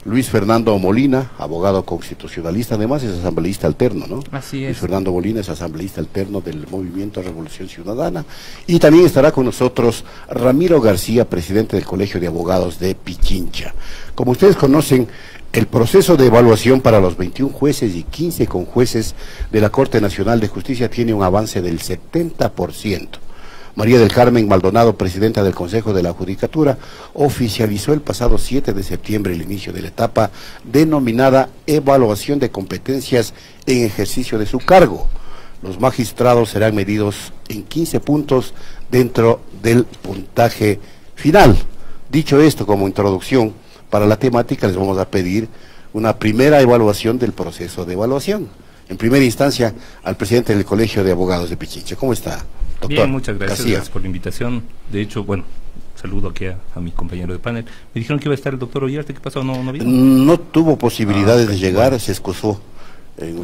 Luis Fernando Molina, abogado constitucionalista, además es asambleísta alterno, ¿no? Así es. Luis Fernando Molina es asambleísta alterno del Movimiento Revolución Ciudadana. Y también estará con nosotros Ramiro García, presidente del Colegio de Abogados de Pichincha. Como ustedes conocen, el proceso de evaluación para los 21 jueces y 15 conjueces de la Corte Nacional de Justicia tiene un avance del 70%. María del Carmen Maldonado, presidenta del Consejo de la Judicatura, oficializó el pasado 7 de septiembre el inicio de la etapa denominada evaluación de competencias en ejercicio de su cargo. Los magistrados serán medidos en 15 puntos dentro del puntaje final. Dicho esto como introducción para la temática, les vamos a pedir una primera evaluación del proceso de evaluación. En primera instancia, al presidente del Colegio de Abogados de Pichincha. ¿Cómo está, doctor? Bien, muchas gracias, García. gracias por la invitación. De hecho, bueno, saludo aquí a mi compañero de panel. Me dijeron que iba a estar el doctor Ollarte. ¿Qué pasó? ¿No vino? No tuvo posibilidades de llegar, bueno, se excusó.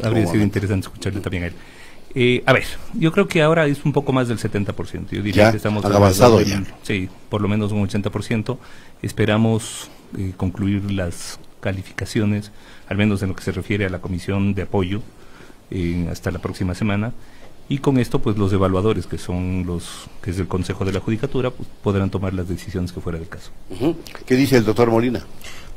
Habría sido interesante escucharle también a él. A ver, yo creo que ahora es un poco más del 70%. Yo diría Ya, que estamos han avanzado ya. Sí, por lo menos un 80%. Esperamos concluir las calificaciones, al menos en lo que se refiere a la comisión de apoyo, hasta la próxima semana. Y con esto, pues los evaluadores, que es el Consejo de la Judicatura, pues, podrán tomar las decisiones que fuera del caso. ¿Qué dice el doctor Molina?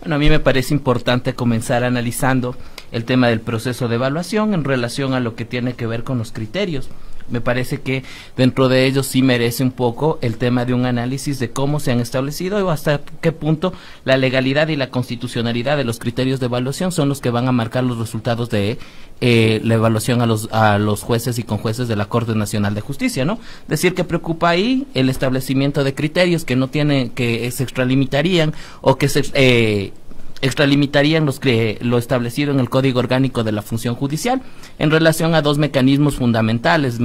Bueno, a mí me parece importante comenzar analizando el tema del proceso de evaluación en relación a lo que tiene que ver con los criterios. Me parece que dentro de ellos sí merece un poco el tema de un análisis de cómo se han establecido y hasta qué punto la legalidad y la constitucionalidad de los criterios de evaluación son los que van a marcar los resultados de la evaluación a los jueces y conjueces de la Corte Nacional de Justicia, ¿no? Decir que preocupa ahí el establecimiento de criterios que no tienen, que se extralimitarían o que se extralimitarían lo establecido en el Código Orgánico de la Función Judicial en relación a dos mecanismos fundamentales,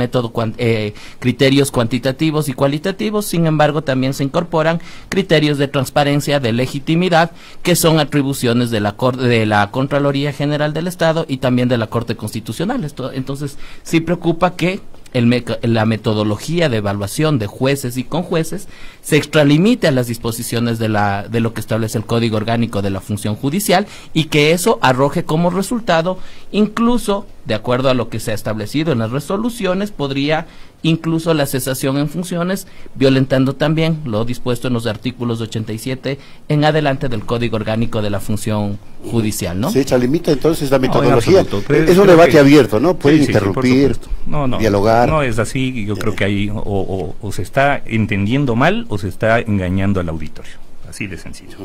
criterios cuantitativos y cualitativos. Sin embargo, también se incorporan criterios de transparencia, de legitimidad, que son atribuciones de la Contraloría General del Estado y también de la Corte Constitucional. Entonces, sí preocupa que la metodología de evaluación de jueces y conjueces se extralimite a las disposiciones de lo que establece el Código Orgánico de la Función Judicial y que eso arroje como resultado, incluso de acuerdo a lo que se ha establecido en las resoluciones, podría incluso la cesación en funciones, violentando también lo dispuesto en los artículos 87 en adelante del Código Orgánico de la Función Judicial, ¿no? Se extralimita entonces la metodología. Absoluto, es un debate abierto, ¿no? Pueden interrumpir, no, dialogar. No es así. Yo creo que ahí o se está entendiendo mal o se está engañando al auditorio. Así de sencillo.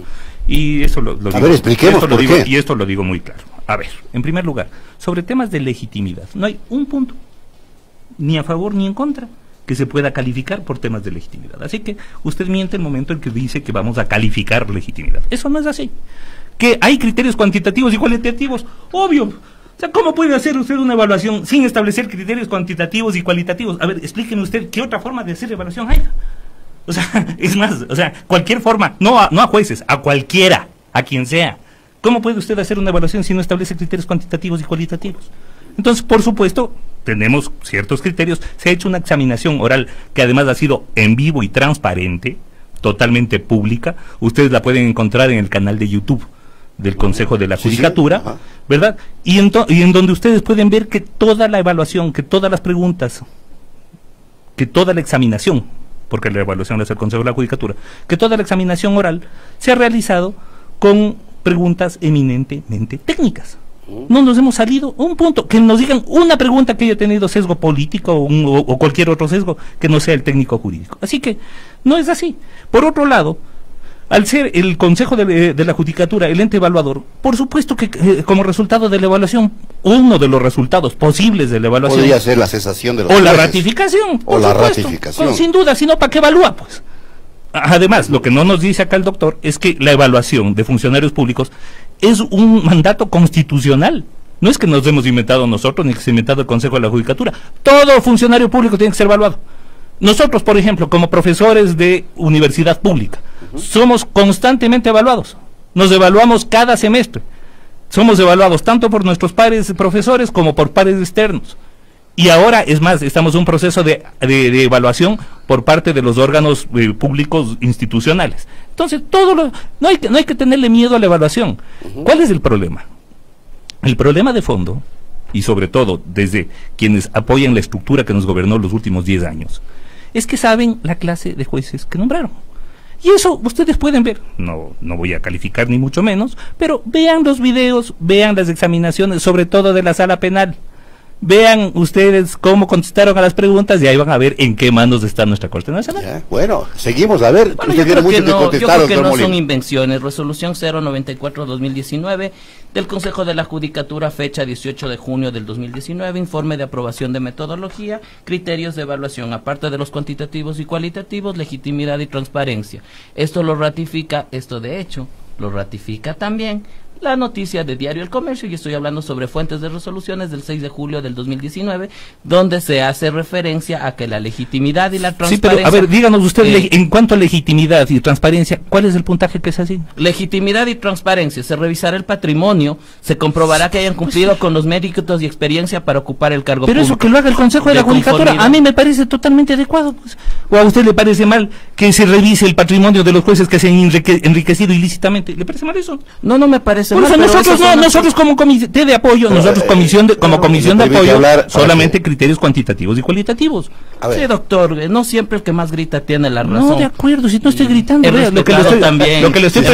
Y eso lo digo. A ver, expliquemos por qué. Y esto lo digo muy claro. A ver, en primer lugar, sobre temas de legitimidad, no hay un punto, ni a favor ni en contra, que se pueda calificar por temas de legitimidad. Así que usted miente el momento en que dice que vamos a calificar legitimidad. Eso no es así. Que hay criterios cuantitativos y cualitativos, obvio. O sea, ¿cómo puede hacer usted una evaluación sin establecer criterios cuantitativos y cualitativos? A ver, explíqueme usted qué otra forma de hacer evaluación hay. O sea, es más, cualquier forma, no a jueces, a cualquiera, a quien sea. ¿Cómo puede usted hacer una evaluación si no establece criterios cuantitativos y cualitativos? Entonces, por supuesto, tenemos ciertos criterios. Se ha hecho una examinación oral que además ha sido en vivo y transparente, totalmente pública. Ustedes la pueden encontrar en el canal de YouTube del Consejo de la Judicatura, ¿verdad? Y en donde ustedes pueden ver que toda la evaluación, que todas las preguntas, que toda la examinación, porque la evaluación la hace el Consejo de la Judicatura, que toda la examinación oral se ha realizado con preguntas eminentemente técnicas. No nos hemos salido un punto, que nos digan una pregunta que haya tenido sesgo político o cualquier otro sesgo que no sea el técnico jurídico. Así que no es así. Por otro lado, al ser el Consejo de la Judicatura el ente evaluador, por supuesto que como resultado de la evaluación, uno de los resultados posibles de la evaluación podría ser la cesación de los o la jueces. ratificación, o la ratificación, sin duda, sino ¿para qué evalúa? Pues además, lo que no nos dice acá el doctor es que la evaluación de funcionarios públicos es un mandato constitucional. No es que nos hemos inventado nosotros, ni que se ha inventado el Consejo de la Judicatura. Todo funcionario público tiene que ser evaluado. Nosotros, por ejemplo, como profesores de universidad pública, somos constantemente evaluados. Nos evaluamos cada semestre. Somos evaluados tanto por nuestros pares profesores como por pares externos. Y ahora, es más, estamos en un proceso de evaluación por parte de los órganos públicos institucionales. Entonces, no hay que tenerle miedo a la evaluación. ¿Cuál es el problema? El problema de fondo, y sobre todo desde quienes apoyan la estructura que nos gobernó los últimos 10 años, es que saben la clase de jueces que nombraron. Y eso ustedes pueden ver, no voy a calificar ni mucho menos, pero vean los videos, vean las examinaciones, sobre todo de la sala penal. Vean ustedes cómo contestaron a las preguntas y ahí van a ver en qué manos está nuestra Corte Nacional. Ya, bueno, seguimos, a ver, bueno, yo creo que no son invenciones. Resolución 094-2019 del Consejo de la Judicatura, fecha 18 de junio del 2019, informe de aprobación de metodología, criterios de evaluación, aparte de los cuantitativos y cualitativos, legitimidad y transparencia. Esto de hecho, lo ratifica también la noticia de Diario El Comercio, y estoy hablando sobre fuentes de resoluciones del 6 de julio del 2019, donde se hace referencia a que la legitimidad y la transparencia... Sí, pero a ver, díganos usted, en cuanto a legitimidad y transparencia, ¿cuál es el puntaje que se asigna? Legitimidad y transparencia, se revisará el patrimonio, se comprobará que hayan cumplido con los méritos y experiencia para ocupar el cargo pero público. Pero eso que lo haga el Consejo de la Judicatura, a mí me parece totalmente adecuado, pues. ¿O a usted le parece mal que se revise el patrimonio de los jueces que se han enriquecido ilícitamente? ¿Le parece mal eso? No me parece. Por eso nosotros como comité de apoyo, como comisión de apoyo, solamente criterios cuantitativos y cualitativos. Sí, doctor, no siempre el que más grita tiene la razón. No, de acuerdo, si no estoy gritando, lo que le estoy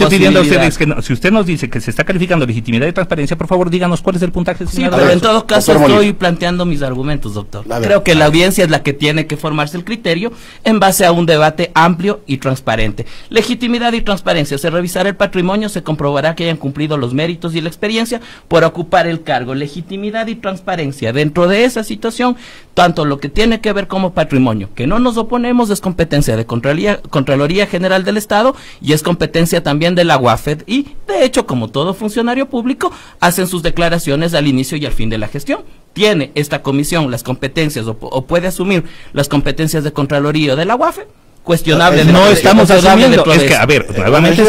pidiendo a usted es que si usted nos dice que se está calificando legitimidad y transparencia, por favor, díganos cuál es el puntaje. Sí, pero en todo caso estoy planteando mis argumentos, doctor. Creo que la audiencia es la que tiene que formarse el criterio en base a un debate amplio y transparente. Legitimidad y transparencia, se revisará el patrimonio, se comprobará que hayan cumplido los méritos y la experiencia por ocupar el cargo. Legitimidad y transparencia. Dentro de esa situación, tanto lo que tiene que ver como patrimonio, que no nos oponemos, es competencia de Contraloría General del Estado y es competencia también de la UAFED, y de hecho, como todo funcionario público, hacen sus declaraciones al inicio y al fin de la gestión. ¿Tiene esta comisión las competencias o puede asumir las competencias de Contraloría o de la UAFED? Cuestionable. No estamos asumiendo, es que, a ver, nuevamente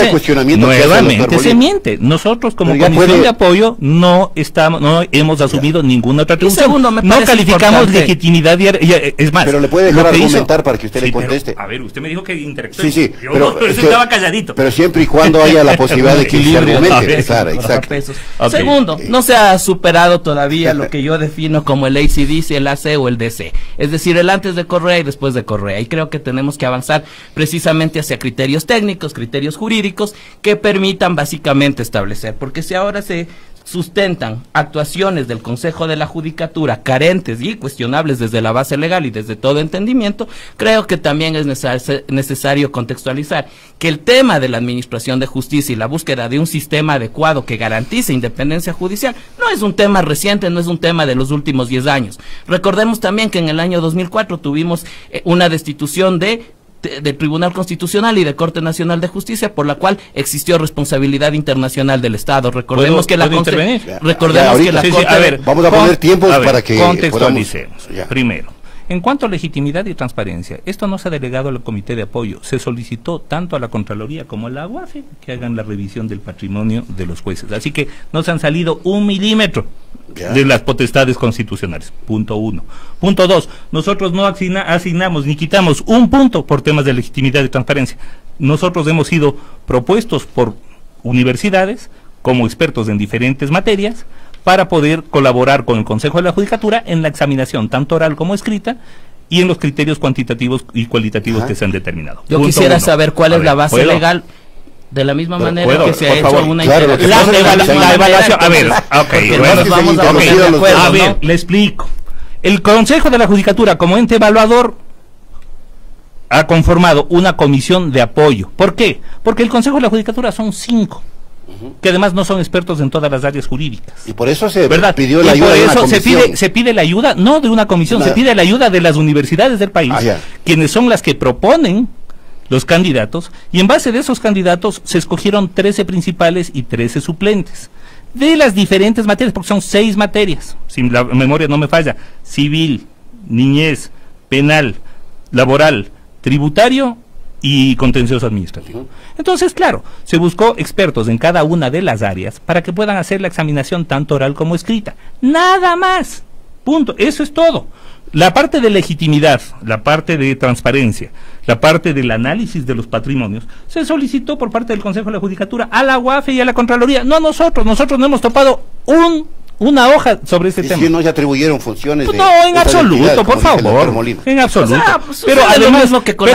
se miente. Nosotros como comisión de apoyo no hemos asumido ninguna otra atribución. No calificamos legitimidad es más. Pero le puede dejar argumentar para que usted le conteste. A ver, usted me dijo que interactuó. Sí, pero estaba calladito. Pero siempre y cuando haya la posibilidad de que se argumente. Claro, exacto. Segundo, no se ha superado todavía lo que yo defino como el ACDC, el AC o el DC. Es decir, el antes de Correa y después de Correa. Y creo que tenemos que avanzar precisamente hacia criterios técnicos, criterios jurídicos que permitan básicamente establecer, porque si ahora se sustentan actuaciones del Consejo de la Judicatura carentes y cuestionables desde la base legal y desde todo entendimiento, creo que también es necesario contextualizar que el tema de la administración de justicia y la búsqueda de un sistema adecuado que garantice independencia judicial no es un tema reciente, no es un tema de los últimos 10 años. Recordemos también que en el año 2004 tuvimos una destitución del Tribunal Constitucional y de Corte Nacional de Justicia, por la cual existió responsabilidad internacional del Estado. Recordemos que la Corte... A ver, vamos a poner tiempos para que contextualicemos. Primero, en cuanto a legitimidad y transparencia, esto no se ha delegado al Comité de Apoyo, se solicitó tanto a la Contraloría como a la UAFE que hagan la revisión del patrimonio de los jueces. Así que no se han salido 1 milímetro de las potestades constitucionales. Punto 1. Punto 2. Nosotros no asignamos ni quitamos un punto por temas de legitimidad y transparencia. Nosotros hemos sido propuestos por universidades como expertos en diferentes materias para poder colaborar con el Consejo de la Judicatura en la examinación, tanto oral como escrita, y en los criterios cuantitativos y cualitativos que se han determinado. Yo quisiera saber cuál es la base legal. De la misma manera que se ha hecho una la evaluación. A ver, le explico. El Consejo de la Judicatura, como ente evaluador, ha conformado una comisión de apoyo. ¿Por qué? Porque el Consejo de la Judicatura son 5. Que además no son expertos en todas las áreas jurídicas. Y por eso se pidió la ayuda de una comisión. Se pide la ayuda, no de una comisión, se pide la ayuda de las universidades del país, quienes son las que proponen los candidatos, y en base de esos candidatos se escogieron 13 principales y 13 suplentes de las diferentes materias, porque son 6 materias, si la memoria no me falla: civil, niñez, penal, laboral, tributario y contencioso administrativo. Entonces, claro, se buscó expertos en cada una de las áreas para que puedan hacer la examinación tanto oral como escrita. Nada más. Punto. Eso es todo. La parte de legitimidad, la parte de transparencia, la parte del análisis de los patrimonios, se solicitó por parte del Consejo de la Judicatura a la UAFE y a la Contraloría. No a nosotros. Nosotros no hemos topado una hoja sobre este tema. Si no se atribuyeron funciones no, en absoluto, por favor, en absoluto. O sea, pues, pero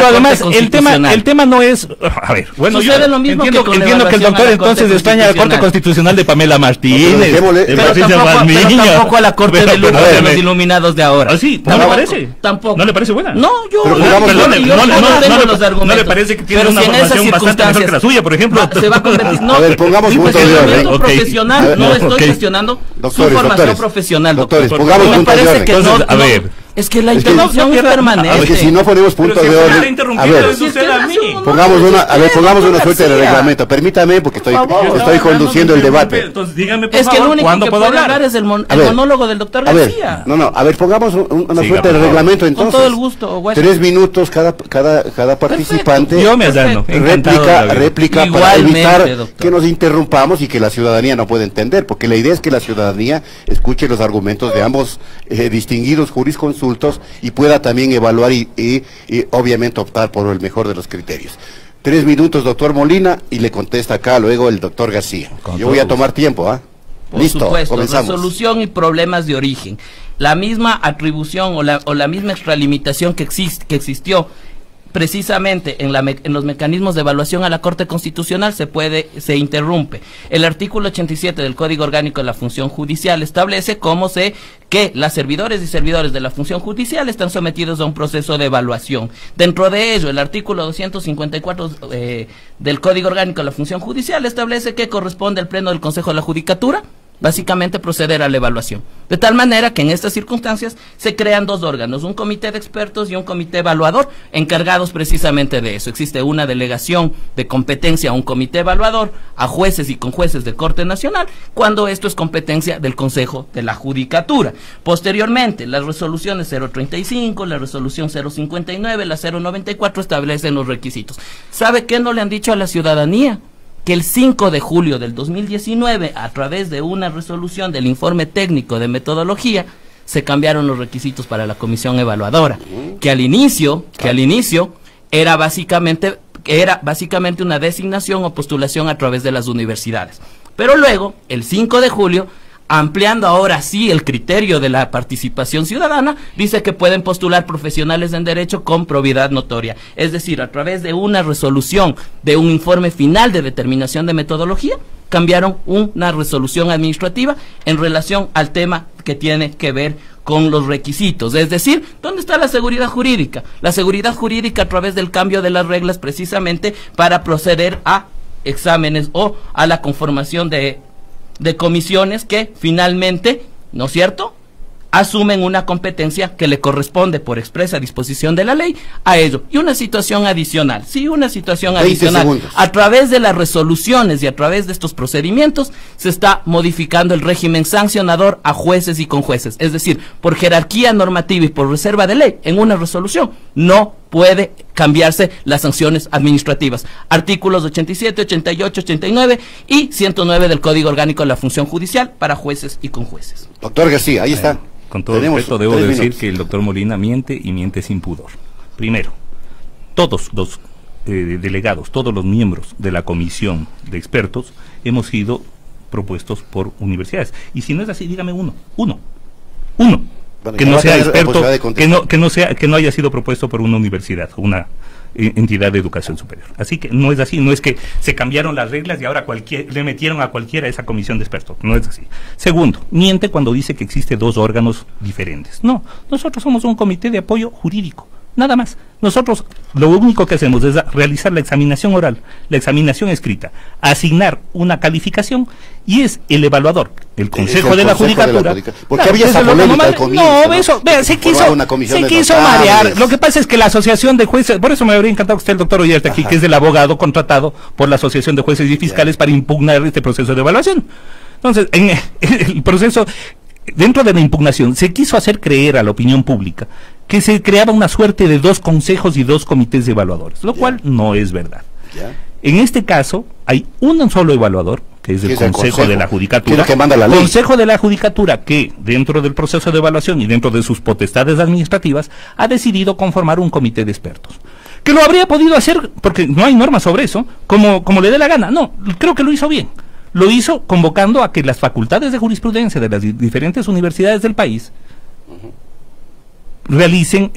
además el tema no es, a ver, bueno, yo entiendo que el doctor entonces extraña a la Corte Constitucional de Pamela Martínez, pero tampoco a la Corte de los Iluminados de ahora. ¿Sí? ¿No le parece? Tampoco. ¿No le parece buena? No, yo no le parece que tiene una formación bastante mejor que la suya, por ejemplo. Se va a convertir, a ver, pongamos un punto de orden. Profesional, no estoy cuestionando su formación profesional, doctores, pongamos punto de orden. Entonces, a ver. Es que la interrupción es permanente. Es que si no ponemos punto de orden, a ver, pongamos una suerte de reglamento. Permítame, porque estoy conduciendo el debate. Entonces, dígame, por favor, es que el único que puede hablar es el monólogo del doctor García. A ver, pongamos una suerte de reglamento entonces. Con todo el gusto. 3 minutos cada participante. Yo me adano. Réplica para evitar que nos interrumpamos y que la ciudadanía no pueda entender, porque la idea es que la ciudadanía escuche los argumentos de ambos distinguidos jurisconsultos y pueda también evaluar y obviamente optar por el mejor de los criterios. 3 minutos, doctor Molina, y le contesta acá luego el doctor García. Yo voy a tomar tiempo, ¿ah? Listo, supuesto, comenzamos. Resolución y problemas de origen. La misma atribución o la misma extralimitación que existió precisamente en los mecanismos de evaluación a la Corte Constitucional se interrumpe. El artículo 87 del Código Orgánico de la Función Judicial establece que las servidores y servidores de la función judicial están sometidos a un proceso de evaluación. Dentro de ello, el artículo 254 del Código Orgánico de la Función Judicial establece que corresponde al Pleno del Consejo de la Judicatura básicamente proceder a la evaluación. De tal manera que en estas circunstancias se crean 2 órganos, un comité de expertos y un comité evaluador, encargados precisamente de eso. Existe una delegación de competencia a un comité evaluador, a jueces y conjueces de Corte Nacional, cuando esto es competencia del Consejo de la Judicatura. Posteriormente, las resoluciones 035, la resolución 059, la 094 establecen los requisitos. ¿Sabe qué no le han dicho a la ciudadanía? Que el 5 de julio del 2019, a través de una resolución del informe técnico de metodología, se cambiaron los requisitos para la comisión evaluadora, que al inicio era básicamente una designación o postulación a través de las universidades. Pero luego, el 5 de julio, ampliando ahora sí el criterio de la participación ciudadana, dice que pueden postular profesionales en derecho con probidad notoria. Es decir, a través de una resolución, de un informe final de determinación de metodología, cambiaron una resolución administrativa en relación al tema que tiene que ver con los requisitos. Es decir, ¿dónde está la seguridad jurídica? La seguridad jurídica a través del cambio de las reglas precisamente para proceder a exámenes o a la conformación de comisiones que finalmente, ¿no es cierto?, asumen una competencia que le corresponde por expresa disposición de la ley a ello. Y una situación adicional, a través de las resoluciones y a través de estos procedimientos se está modificando el régimen sancionador a jueces y conjueces. Es decir, por jerarquía normativa y por reserva de ley, en una resolución no puede cambiarse las sanciones administrativas. Artículos 87, 88, 89 y 109 del Código Orgánico de la Función Judicial para jueces y conjueces. Doctor García, ahí está. Con todo respeto, debo decir que el doctor Molina miente y miente sin pudor. Primero, todos los delegados, todos los miembros de la comisión de expertos hemos sido propuestos por universidades. Y si no es así, dígame uno. Bueno, que no sea experto, que no haya sido propuesto por una universidad, una entidad de educación superior. Así que no es así, no es que se cambiaron las reglas y ahora le metieron a cualquiera esa comisión de expertos, no es así. Segundo, miente cuando dice que existe 2 órganos diferentes. No, nosotros somos un comité de apoyo jurídico, nada más. Nosotros lo único que hacemos es realizar la examinación oral, la examinación escrita, asignar una calificación y es el evaluador, el Consejo de la Judicatura. Porque había esa polémica al comienzo. No, eso, vea, se quiso marear. Lo que pasa es que la Asociación de Jueces, por eso me habría encantado que esté el doctor Ollarte aquí, que es el abogado contratado por la Asociación de Jueces y Fiscales para impugnar este proceso de evaluación. Entonces, en el proceso, dentro de la impugnación, se quiso hacer creer a la opinión pública que se creaba una suerte de 2 consejos y 2 comités evaluadores, lo cual no es verdad. En este caso, hay un solo evaluador, que es el Consejo de la Judicatura, que manda la ley. Consejo de la Judicatura, que dentro del proceso de evaluación y dentro de sus potestades administrativas, ha decidido conformar un comité de expertos. Que lo habría podido hacer, porque no hay norma sobre eso, como le dé la gana. No, creo que lo hizo bien. Lo hizo convocando a que las facultades de jurisprudencia de las diferentes universidades del país realicen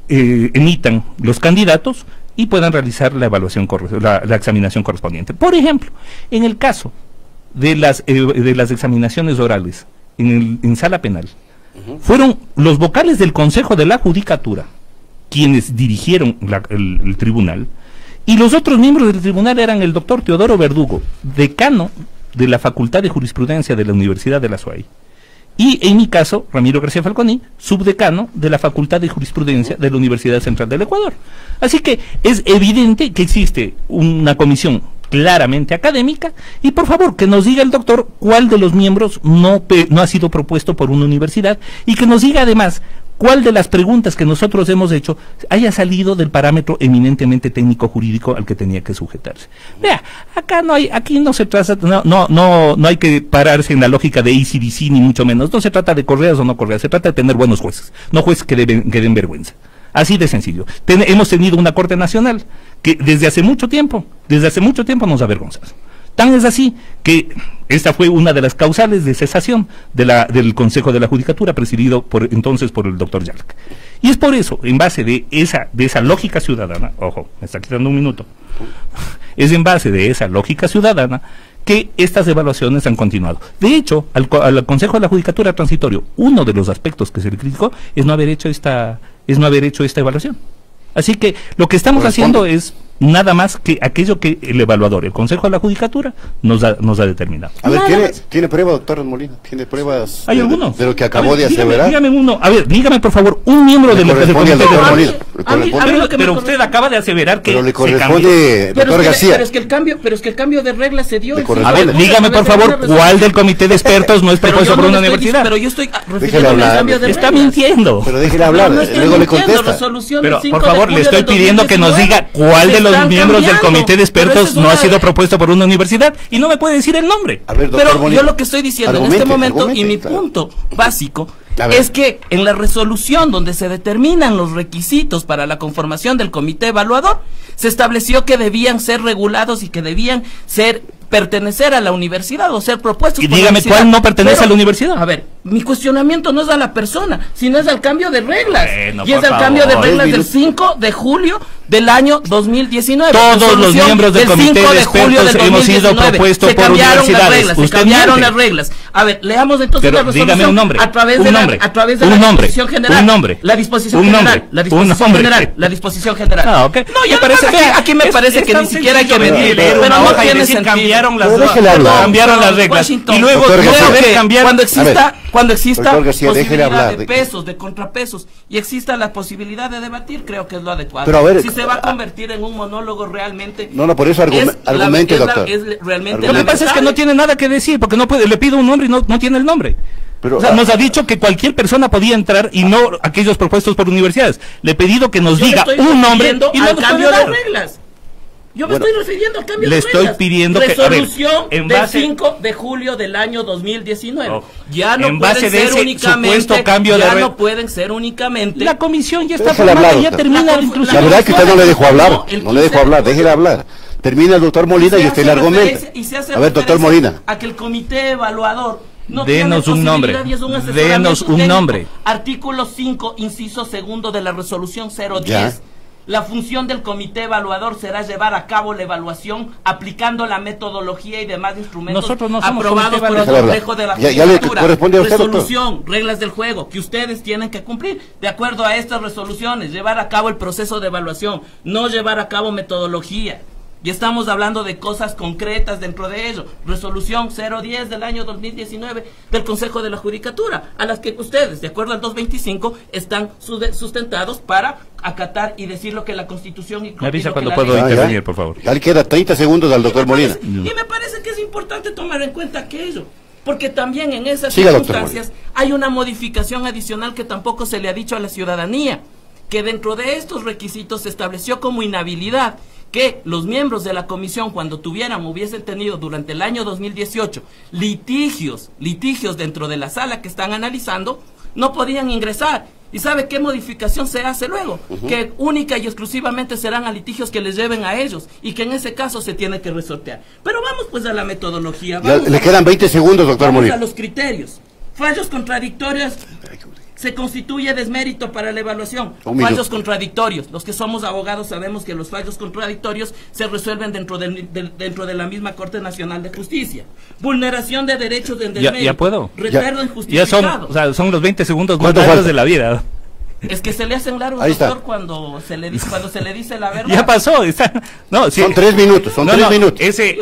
emitan los candidatos y puedan realizar la evaluación, la examinación correspondiente. Por ejemplo, en el caso de las examinaciones orales en sala penal, fueron los vocales del Consejo de la Judicatura quienes dirigieron el tribunal, y los otros miembros del tribunal eran el doctor Teodoro Verdugo, decano de la Facultad de Jurisprudencia de la Universidad de la SUAY, y en mi caso, Ramiro García Falconi, subdecano de la Facultad de Jurisprudencia de la Universidad Central del Ecuador. Así que es evidente que existe una comisión claramente académica, y por favor que nos diga el doctor cuál de los miembros no ha sido propuesto por una universidad, y que nos diga además cuál de las preguntas que nosotros hemos hecho haya salido del parámetro eminentemente técnico jurídico al que tenía que sujetarse. Vea, aquí no se trata, no hay que pararse en la lógica de ACDC ni mucho menos. No se trata de correas o no correas, se trata de tener buenos jueces, no jueces que den vergüenza. Así de sencillo. Hemos tenido una Corte Nacional que desde hace mucho tiempo nos avergonza. Tan es así que esta fue una de las causales de cesación del Consejo de la Judicatura, presidido entonces por el doctor Yalc. Y es por eso, en base de esa lógica ciudadana, ojo, me está quitando un minuto, es en base de esa lógica ciudadana que estas evaluaciones han continuado. De hecho, al Consejo de la Judicatura Transitorio, uno de los aspectos que se le criticó es no haber hecho esta evaluación. Así que lo que estamos haciendo es nada más que aquello que el evaluador, el Consejo de la Judicatura, nos ha determinado. A ver, ¿tiene pruebas, doctor Molina? ¿Tiene pruebas ¿Hay algunos? De lo que acabó de aseverar? Dígame uno. A ver, dígame por favor, un miembro del Comité de Molina. Pero usted acaba de aseverar que le corresponde, doctor García. Pero es que el cambio de reglas se dio. A ver, dígame por favor, ¿cuál del Comité de expertos no es propuesto por una universidad? Pero yo estoy refiriéndome al cambio de reglas. Está mintiendo. Pero déjele hablar, luego le contesta. Pero por favor, le estoy pidiendo que nos diga cuál de los miembros del Comité de expertos no ha sido propuesto por una universidad, y no me puede decir el nombre. A ver, pero Molina, yo lo que estoy diciendo en este momento, y mi punto básico, es que en la resolución donde se determinan los requisitos para la conformación del comité evaluador, se estableció que debían ser regulados y que debían pertenecer a la universidad o ser propuestos. Y dígame cuál no pertenece a la universidad. A ver, mi cuestionamiento no es a la persona, sino es al cambio de reglas. Bueno, y es al cambio de reglas del 5 de julio del año 2019. Todos los miembros del comité de expertos hemos sido propuestos por universidades. Se cambiaron las reglas. A ver, leamos entonces la resolución. Dígame un nombre. A través de la disposición general. Un nombre. La disposición general. La disposición general. La disposición general. Ah, ok. No, ya parece aquí me parece que ni siquiera hay que venir. Pero no tiene sentido. Cambiaron las reglas. Y luego cuando exista posibilidad de pesos, de contrapesos, y exista la posibilidad de debatir, creo que es lo adecuado. Pero a ver, si se va a convertir en un monólogo realmente. No, por eso argumente, doctor. Lo que pasa es que no tiene nada que decir, porque no puede, le pido un nombre y no tiene el nombre. Pero, nos ha dicho que cualquier persona podía entrar y no aquellos propuestos por universidades. Le he pedido que nos diga un nombre y no cambio de reglas. Yo me estoy refiriendo al cambio de reglas. Le estoy pidiendo resolución del 5 de julio del año 2019. Ya no pueden ser únicamente. No pueden ser únicamente. La comisión ya está formada, ya termina la verdad es que usted no le dejó hablar. No le dejó hablar, déjele hablar. Termina el doctor Molina y usted le argumenta. A ver, doctor Molina. A que el comité evaluador denos un nombre. Denos un nombre. Artículo 5, inciso segundo de la resolución 010. La función del comité evaluador será llevar a cabo la evaluación aplicando la metodología y demás instrumentos aprobados por el Consejo de la Judicatura. Resolución, reglas del juego que ustedes tienen que cumplir de acuerdo a estas resoluciones, llevar a cabo el proceso de evaluación, no llevar a cabo metodología. Y estamos hablando de cosas concretas dentro de ello. Resolución 010 del año 2019 del Consejo de la Judicatura, a las que ustedes, de acuerdo al 225, están sustentados para acatar y decir lo que la Constitución y me avisa cuando puedo intervenir, por favor. Ya le queda 30 segundos al doctor Molina. Y me parece que es importante tomar en cuenta aquello. Porque también en esas Siga, circunstancias hay una modificación adicional que tampoco se le ha dicho a la ciudadanía, que dentro de estos requisitos se estableció como inhabilidad que los miembros de la comisión, cuando hubiesen tenido durante el año 2018 litigios dentro de la sala que están analizando, no podían ingresar. ¿Y sabe qué modificación se hace luego? Que única y exclusivamente serán a litigios que les lleven a ellos, y que en ese caso se tiene que resortear. Pero vamos pues a la metodología. Le quedan 20 segundos, doctor Molina. Vamos a los criterios. Fallos contradictorios. Se constituye desmérito para la evaluación. Fallos contradictorios. Los que somos abogados sabemos que los fallos contradictorios se resuelven dentro de la misma Corte Nacional de Justicia. Vulneración de derechos del desmérito. Ya puedo. Retardo injustificado. Ya son, o sea, son los 20 segundos más largos de la vida. Es que se le hacen largos, doctor, cuando se le dice la verdad. Ya pasó. No, sí. Son 3 minutos, son 3 minutos. Ese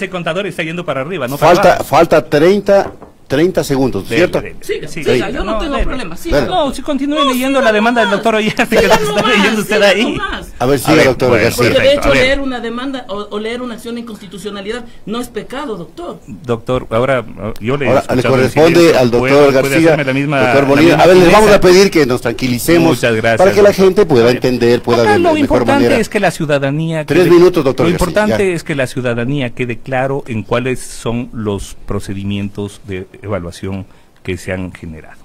contador está yendo para arriba, ¿no? Falta 30 segundos, ¿cierto? Siga, yo no tengo problema. No, si continúe leyendo la demanda del doctor Ollarte, que está leyendo usted ahí. A ver, siga, doctor García. Porque de hecho leer una demanda o leer una acción de inconstitucionalidad no es pecado, doctor. Doctor, ahora yo le corresponde al doctor García, doctor Molina. A ver, les vamos a pedir que nos tranquilicemos para que la gente pueda entender, pueda ver de mejor manera. Lo importante es que la ciudadanía... 3 minutos, doctor García. Lo importante es que la ciudadanía quede claro en cuáles son los procedimientos de evaluación que se han generado.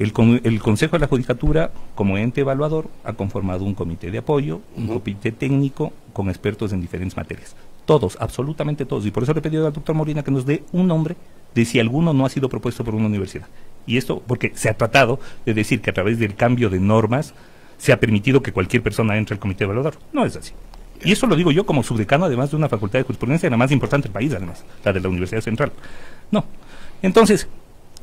El Consejo de la Judicatura, como ente evaluador, ha conformado un comité de apoyo, un comité técnico con expertos en diferentes materias. Todos, absolutamente todos. Y por eso le he pedido al doctor Molina que nos dé un nombre de si alguno no ha sido propuesto por una universidad. Y esto porque se ha tratado de decir que a través del cambio de normas se ha permitido que cualquier persona entre al comité evaluador. No es así. Y eso lo digo yo como subdecano, además de una facultad de jurisprudencia, la más importante del país, además, la de la Universidad Central. No. Entonces,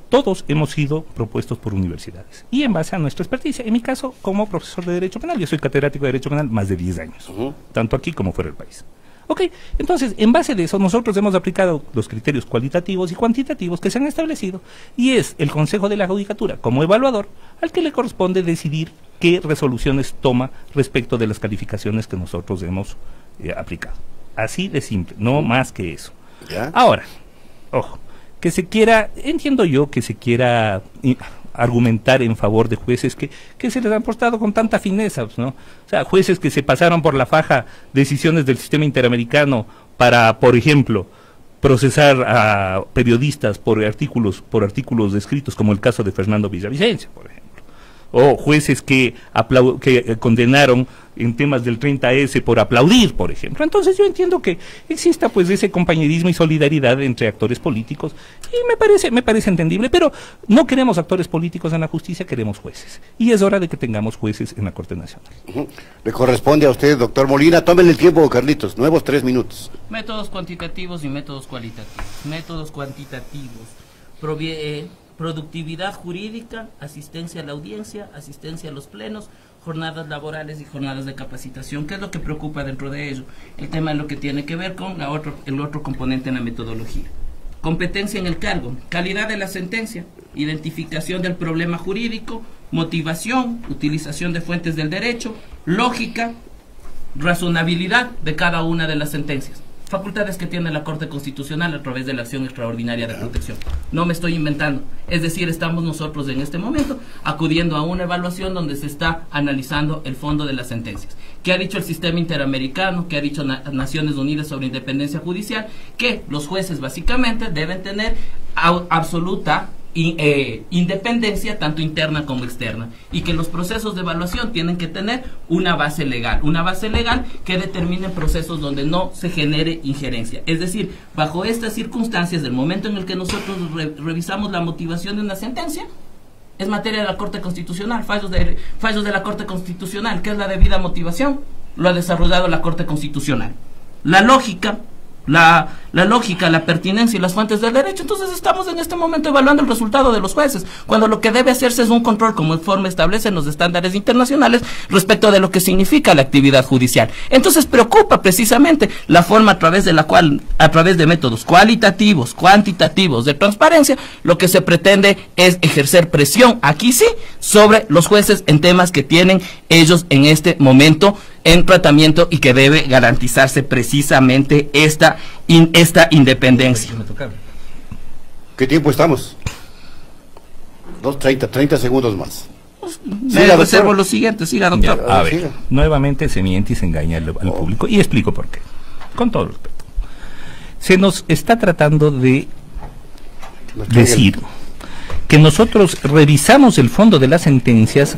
todos hemos sido propuestos por universidades. Y en base a nuestra experticia, en mi caso, como profesor de Derecho Penal, yo soy catedrático de Derecho Penal más de 10 años, tanto aquí como fuera del país. Ok, entonces, en base de eso, nosotros hemos aplicado los criterios cualitativos y cuantitativos que se han establecido, y es el Consejo de la Judicatura, como evaluador, al que le corresponde decidir qué resoluciones toma respecto de las calificaciones que nosotros hemos aplicado. Así de simple, no más que eso. ¿Ya? Ahora, ojo, entiendo yo que se quiera argumentar en favor de jueces que se les han portado con tanta fineza, ¿no? O sea, jueces que se pasaron por la faja decisiones del sistema interamericano para, por ejemplo, procesar a periodistas por artículos escritos, como el caso de Fernando Villavicencio, por ejemplo. O jueces que condenaron en temas del 30S por aplaudir, por ejemplo. Entonces yo entiendo que exista pues ese compañerismo y solidaridad entre actores políticos, y me parece entendible, pero no queremos actores políticos en la justicia, queremos jueces. Y es hora de que tengamos jueces en la Corte Nacional. Le corresponde a usted, doctor Molina. Tómenle el tiempo, Carlitos, nuevos 3 minutos. Métodos cuantitativos y métodos cualitativos. Métodos cuantitativos. Productividad jurídica, asistencia a la audiencia, asistencia a los plenos, jornadas laborales y jornadas de capacitación. ¿Qué es lo que preocupa dentro de ello? El tema es lo que tiene que ver con el otro componente en la metodología. Competencia en el cargo, calidad de la sentencia, identificación del problema jurídico, motivación, utilización de fuentes del derecho, lógica, razonabilidad de cada una de las sentencias. Facultades que tiene la Corte Constitucional a través de la acción extraordinaria de protección. No me estoy inventando. Es decir, estamos nosotros en este momento acudiendo a una evaluación donde se está analizando el fondo de las sentencias. ¿Qué ha dicho el sistema interamericano? ¿Qué ha dicho Naciones Unidas sobre independencia judicial? Que los jueces básicamente deben tener absoluta independencia tanto interna como externa, y que los procesos de evaluación tienen que tener una base legal que determine procesos donde no se genere injerencia. Es decir, bajo estas circunstancias, del momento en el que nosotros revisamos la motivación de una sentencia, es materia de la Corte Constitucional, fallos de la Corte Constitucional. ¿Qué es la debida motivación? Lo ha desarrollado la Corte Constitucional. La lógica, la pertinencia y las fuentes del derecho. Entonces estamos en este momento evaluando el resultado de los jueces, cuando lo que debe hacerse es un control, como informe establecen los estándares internacionales, respecto de lo que significa la actividad judicial. Entonces preocupa precisamente la forma a través de la cual, a través de métodos cualitativos, cuantitativos, de transparencia, lo que se pretende es ejercer presión, aquí sí, sobre los jueces en temas que tienen ellos en este momento en tratamiento, y que debe garantizarse precisamente esta esta independencia. ¿Qué tiempo estamos? 30 segundos más. Reservo lo siguiente, siga, doctor. A ver, nuevamente se miente y se engaña al público, y explico por qué. Con todo respeto. Se nos está tratando de decir que nosotros revisamos el fondo de las sentencias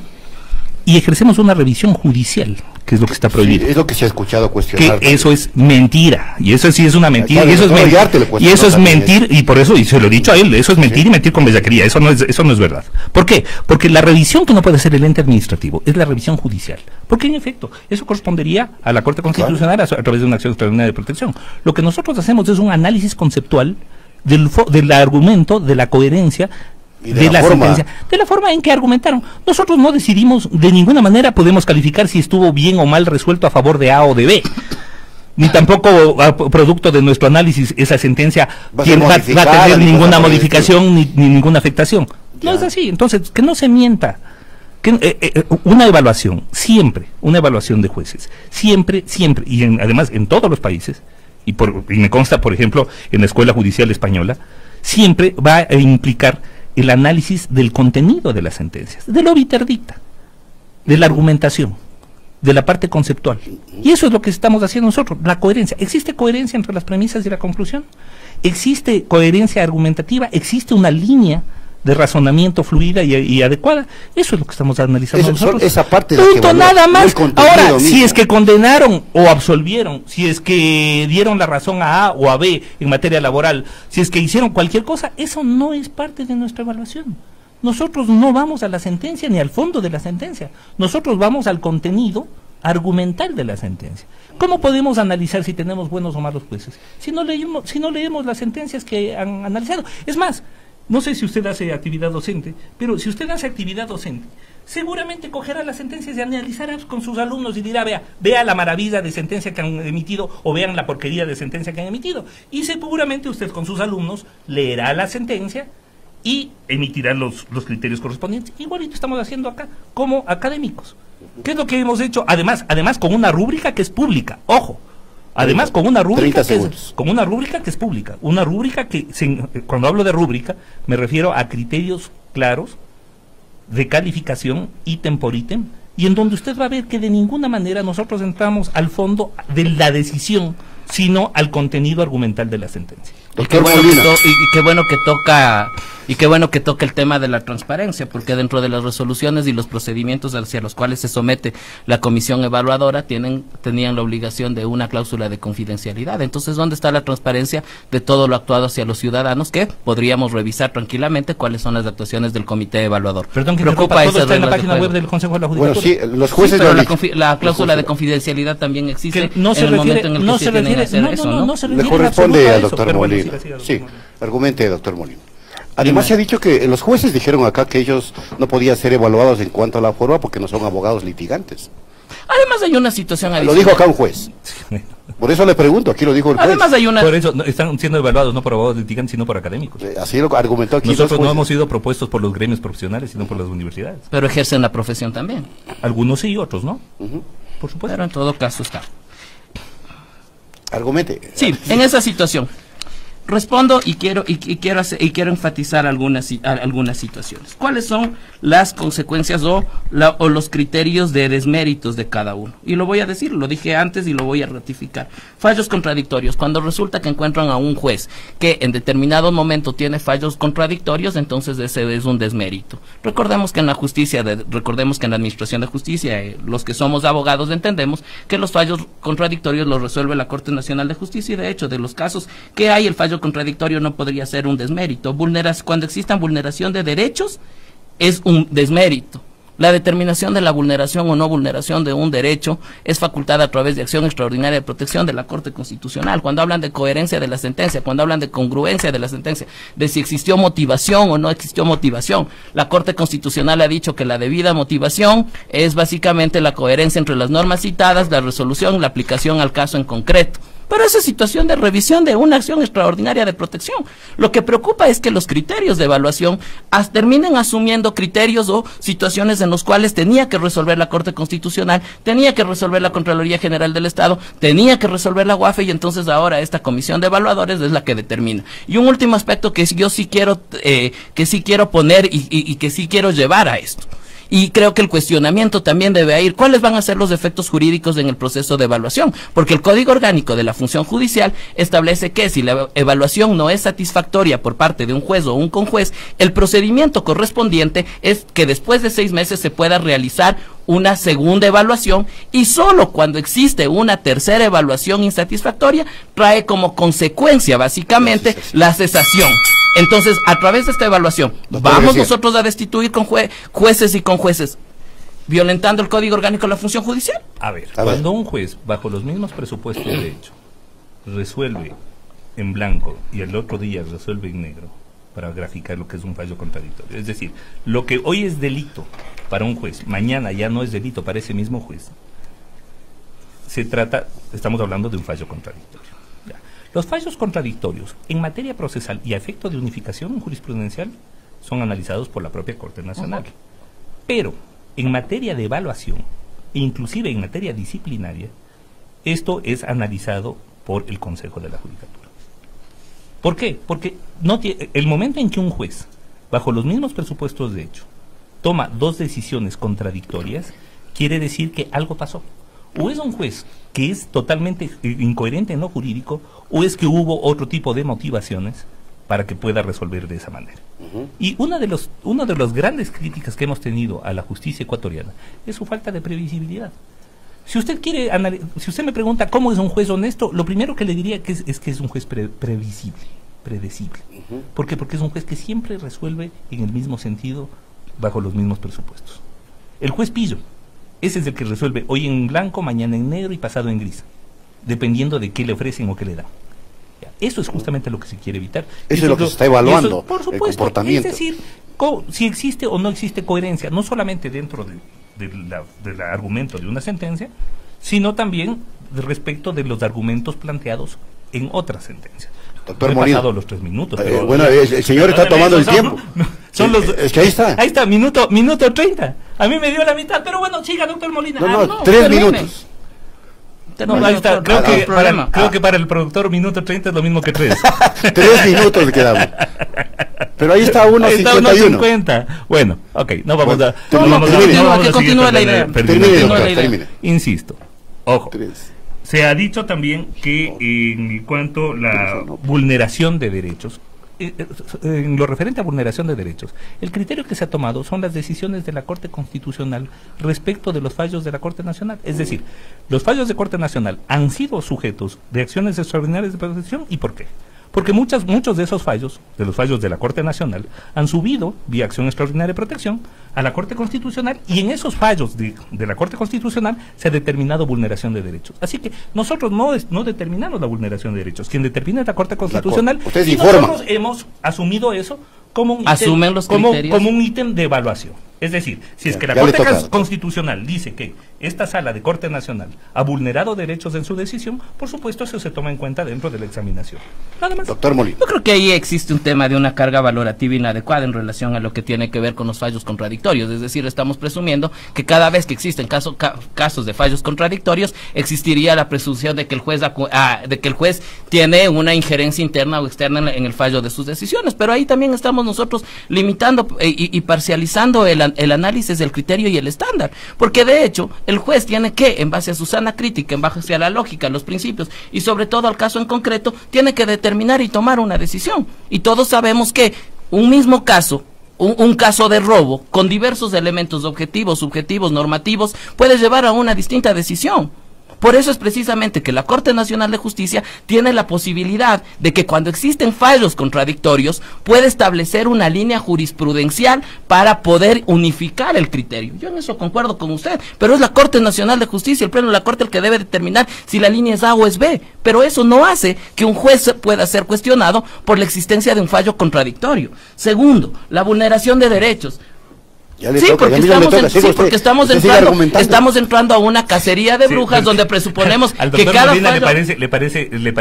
y ejercemos una revisión judicial, que es lo que está prohibido. Sí, es lo que se ha escuchado cuestionar. Que eso es mentira, y eso sí es una mentira, Claro, y eso es mentira, y eso es también mentir, y por eso, y se lo he dicho a él, eso es mentir, sí, y mentir con bellaquería, eso no es verdad. ¿Por qué? Porque la revisión que no puede hacer el ente administrativo es la revisión judicial, porque en efecto, eso correspondería a la Corte Constitucional a través de una acción extraordinaria de protección. Lo que nosotros hacemos es un análisis conceptual del argumento, de la coherencia, de la sentencia, de la forma en que argumentaron. Nosotros no decidimos, de ninguna manera podemos calificar si estuvo bien o mal resuelto a favor de A o de B, ni tampoco producto de nuestro análisis esa sentencia va a tener ninguna modificación ni ninguna afectación. No es así. Entonces, que no se mienta. Una evaluación, siempre, una evaluación de jueces, siempre, y además en todos los países, y me consta, por ejemplo, en la Escuela Judicial Española, siempre va a implicar el análisis del contenido de las sentencias, de lo viterdicta, de la argumentación, de la parte conceptual. Y eso es lo que estamos haciendo nosotros, la coherencia. ¿Existe coherencia entre las premisas y la conclusión? ¿Existe coherencia argumentativa? ¿Existe una línea de razonamiento fluida y adecuada? Eso es lo que estamos analizando nosotros. Esa parte punto, nada más. Ahora, mismo. Si es que condenaron o absolvieron, si es que dieron la razón a o a B en materia laboral, si es que hicieron cualquier cosa, eso no es parte de nuestra evaluación. Nosotros no vamos a la sentencia ni al fondo de la sentencia. Nosotros vamos al contenido argumental de la sentencia. ¿Cómo podemos analizar si tenemos buenos o malos jueces? Si no leemos las sentencias que han analizado. Es más, no sé si usted hace actividad docente, pero si usted hace actividad docente, seguramente cogerá las sentencias y analizará con sus alumnos y dirá, vea la maravilla de sentencia que han emitido, o vean la porquería de sentencia que han emitido. Y seguramente usted con sus alumnos leerá la sentencia y emitirá los criterios correspondientes. Igualito estamos haciendo acá, como académicos. ¿Qué es lo que hemos hecho? Además con una rúbrica que es pública, ojo. Además, con una rúbrica que es pública, una rúbrica que, cuando hablo de rúbrica, me refiero a criterios claros de calificación ítem por ítem, y en donde usted va a ver que de ninguna manera nosotros entramos al fondo de la decisión, sino al contenido argumental de la sentencia. Y qué bueno que toca el tema de la transparencia, porque dentro de las resoluciones y los procedimientos hacia los cuales se somete la comisión evaluadora tenían la obligación de una cláusula de confidencialidad. Entonces, ¿dónde está la transparencia de todo lo actuado hacia los ciudadanos? Que podríamos revisar tranquilamente cuáles son las actuaciones del comité evaluador. Perdón, que preocupa, todo está en la página web del Consejo de la Judicatura. Bueno, sí, los jueces la cláusula de confidencialidad también existe no se refiere, no se refiere, le corresponde al doctor Molina. Sí, argumente, doctor Molina. Además se ha dicho que los jueces dijeron acá que ellos no podían ser evaluados en cuanto a la forma porque no son abogados litigantes. Además hay una situación adicional. Lo dijo acá un juez. Por eso le pregunto, aquí lo dijo el juez. Además hay una... Por eso están siendo evaluados no por abogados litigantes, sino por académicos. Así lo argumentó aquí. Nosotros no hemos sido propuestos por los gremios profesionales, sino por las universidades. Pero ejercen la profesión también. Algunos sí, otros no. Por supuesto. Pero en todo caso está. Argumente. Sí, en esa situación. Respondo y quiero enfatizar algunas situaciones. ¿Cuáles son las consecuencias o los criterios de desméritos de cada uno? Y lo voy a decir, lo dije antes y lo voy a ratificar. Fallos contradictorios. Cuando resulta que encuentran a un juez que en determinado momento tiene fallos contradictorios, entonces ese es un desmérito. Recordemos que en la administración de justicia, los que somos abogados entendemos que los fallos contradictorios los resuelve la Corte Nacional de Justicia, y de hecho de los casos que hay, el fallo contradictorio no podría ser un desmérito. Cuando existan vulneración de derechos, es un desmérito. La determinación de la vulneración o no vulneración de un derecho es facultada a través de acción extraordinaria de protección de la Corte Constitucional. Cuando hablan de coherencia de la sentencia, cuando hablan de congruencia de la sentencia, de si existió motivación o no existió motivación, la Corte Constitucional ha dicho que la debida motivación es básicamente la coherencia entre las normas citadas, la resolución, la aplicación al caso en concreto. Pero esa es situación de revisión de una acción extraordinaria de protección. Lo que preocupa es que los criterios de evaluación terminen asumiendo criterios o situaciones en los cuales tenía que resolver la Corte Constitucional, tenía que resolver la Contraloría General del Estado, tenía que resolver la UAFE, y entonces ahora esta comisión de evaluadores es la que determina. Y un último aspecto que yo sí quiero poner y que sí quiero llevar a esto. Y creo que el cuestionamiento también debe ir, ¿cuáles van a ser los efectos jurídicos en el proceso de evaluación? Porque el Código Orgánico de la Función Judicial establece que si la evaluación no es satisfactoria por parte de un juez o un conjuez, el procedimiento correspondiente es que después de 6 meses se pueda realizar una segunda evaluación, y solo cuando existe una tercera evaluación insatisfactoria trae como consecuencia básicamente la cesación. Entonces, a través de esta evaluación, ¿vamos nosotros a destituir con jueces y con jueces, violentando el Código Orgánico de la Función Judicial? A ver, cuando un juez, bajo los mismos presupuestos de hecho, resuelve en blanco y el otro día resuelve en negro, para graficar lo que es un fallo contradictorio, es decir, lo que hoy es delito para un juez, mañana ya no es delito para ese mismo juez, estamos hablando de un fallo contradictorio. Los fallos contradictorios en materia procesal y a efecto de unificación jurisprudencial son analizados por la propia Corte Nacional. Pero en materia de evaluación, e inclusive en materia disciplinaria, esto es analizado por el Consejo de la Judicatura. ¿Por qué? Porque el momento en que un juez, bajo los mismos presupuestos de hecho, toma 2 decisiones contradictorias, quiere decir que algo pasó. O es un juez que es totalmente incoherente en lo jurídico, o es que hubo otro tipo de motivaciones para que pueda resolver de esa manera. Y una de las grandes críticas que hemos tenido a la justicia ecuatoriana es su falta de previsibilidad. Si usted me pregunta cómo es un juez honesto, lo primero que le diría es que es un juez predecible. ¿Por qué? Porque es un juez que siempre resuelve en el mismo sentido, bajo los mismos presupuestos. El juez pillo, ese es el que resuelve hoy en blanco, mañana en negro y pasado en gris, dependiendo de qué le ofrecen o qué le dan. Eso es justamente lo que se quiere evitar. Eso es lo que se está evaluando, por supuesto, el comportamiento. Es decir, si existe o no existe coherencia, no solamente dentro del argumento de una sentencia, sino también respecto de los argumentos planteados en otras sentencias. Doctor Molina, pasado los 3 minutos. Pero, bueno, el señor está tomando el tiempo. Es que ahí está. Ahí está, minuto 30. A mí me dio la mitad, pero bueno, siga, doctor Molina. No, 3 minutos. No, ahí está. Creo que para el productor minuto 30 es lo mismo que 3. 3 minutos quedamos. Pero ahí está 1:51. Bueno, ok, no vamos a... Que continúe la idea. Termine. Insisto, ojo. Se ha dicho también que en cuanto a la vulneración de derechos, en lo referente a vulneración de derechos, el criterio que se ha tomado son las decisiones de la Corte Constitucional respecto de los fallos de la Corte Nacional. Es decir, los fallos de Corte Nacional han sido sujetos de acciones extraordinarias de protección. ¿Y por qué? Porque muchos de esos fallos, de los fallos de la Corte Nacional, han subido vía acción extraordinaria de protección a la Corte Constitucional, y en esos fallos de la Corte Constitucional se ha determinado vulneración de derechos. Así que nosotros no determinamos la vulneración de derechos. Quien determina es la Corte Constitucional, y nosotros hemos asumido eso como un ítem de evaluación. Es decir, si es que la Corte Constitucional dice que esta sala de Corte Nacional ha vulnerado derechos en su decisión, por supuesto eso se toma en cuenta dentro de la examinación. Nada más. Doctor Molina. Yo creo que ahí existe un tema de una carga valorativa inadecuada en relación a lo que tiene que ver con los fallos contradictorios. Es decir, estamos presumiendo que cada vez que existen casos de fallos contradictorios, existiría la presunción de que el juez tiene una injerencia interna o externa en el fallo de sus decisiones. Pero ahí también estamos nosotros limitando y parcializando el análisis del criterio y el estándar, porque de hecho el juez tiene que, en base a su sana crítica, en base a la lógica, los principios y sobre todo al caso en concreto, tiene que determinar y tomar una decisión. Y todos sabemos que un mismo caso, un caso de robo con diversos elementos objetivos, subjetivos, normativos, puede llevar a una distinta decisión. Por eso es precisamente que la Corte Nacional de Justicia tiene la posibilidad de que cuando existen fallos contradictorios puede establecer una línea jurisprudencial para poder unificar el criterio. Yo en eso concuerdo con usted, pero es la Corte Nacional de Justicia, el Pleno de la Corte, el que debe determinar si la línea es A o es B. Pero eso no hace que un juez pueda ser cuestionado por la existencia de un fallo contradictorio. Segundo, la vulneración de derechos. Sí, porque estamos entrando a una cacería de brujas, sí, donde presuponemos al que cada Molina le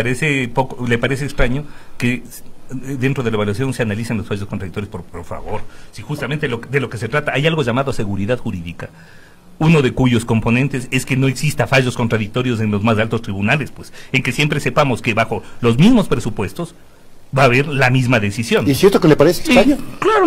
parece extraño que dentro de la evaluación se analicen los fallos contradictorios. Por favor, si justamente de lo que se trata, hay algo llamado seguridad jurídica, uno de cuyos componentes es que no exista fallos contradictorios en los más altos tribunales, pues, en que siempre sepamos que bajo los mismos presupuestos va a haber la misma decisión. ¿Y es cierto que le parece extraño? Sí, claro,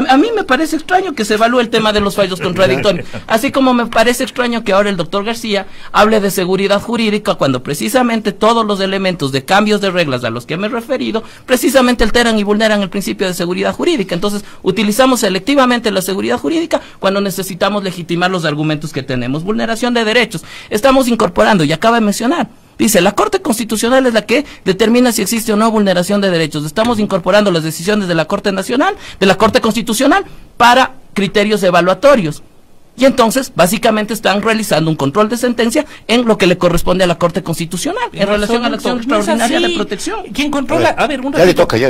a mí me parece extraño que se evalúe el tema de los fallos contradictorios, así como me parece extraño que ahora el doctor García hable de seguridad jurídica cuando precisamente todos los elementos de cambios de reglas a los que me he referido precisamente alteran y vulneran el principio de seguridad jurídica. Entonces utilizamos selectivamente la seguridad jurídica cuando necesitamos legitimar los argumentos que tenemos. Vulneración de derechos, estamos incorporando, y acaba de mencionar, dice, la Corte Constitucional es la que determina si existe o no vulneración de derechos. Estamos incorporando las decisiones de la Corte Nacional, de la Corte Constitucional, para criterios evaluatorios. Y entonces, básicamente, están realizando un control de sentencia en lo que le corresponde a la Corte Constitucional, en relación a la acción extraordinaria de protección. Quien controla,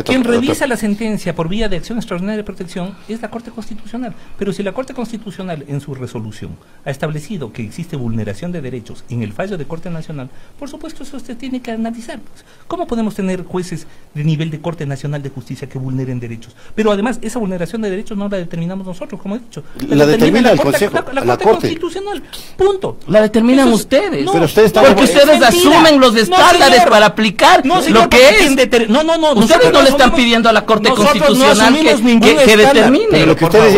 quien revisa la sentencia por vía de acción extraordinaria de protección es la Corte Constitucional. Pero si la Corte Constitucional, en su resolución, ha establecido que existe vulneración de derechos en el fallo de Corte Nacional, por supuesto eso usted tiene que analizar. Pues, ¿cómo podemos tener jueces de nivel de Corte Nacional de Justicia que vulneren derechos? Pero además, esa vulneración de derechos no la determinamos nosotros, como he dicho. La determina el Consejo. La Corte Constitucional, punto. La determinan ustedes. No, pero ustedes porque ustedes asumen los estándares para aplicar lo que es. Ustedes no le están pidiendo a la Corte Constitucional que determine. Pero lo que ustedes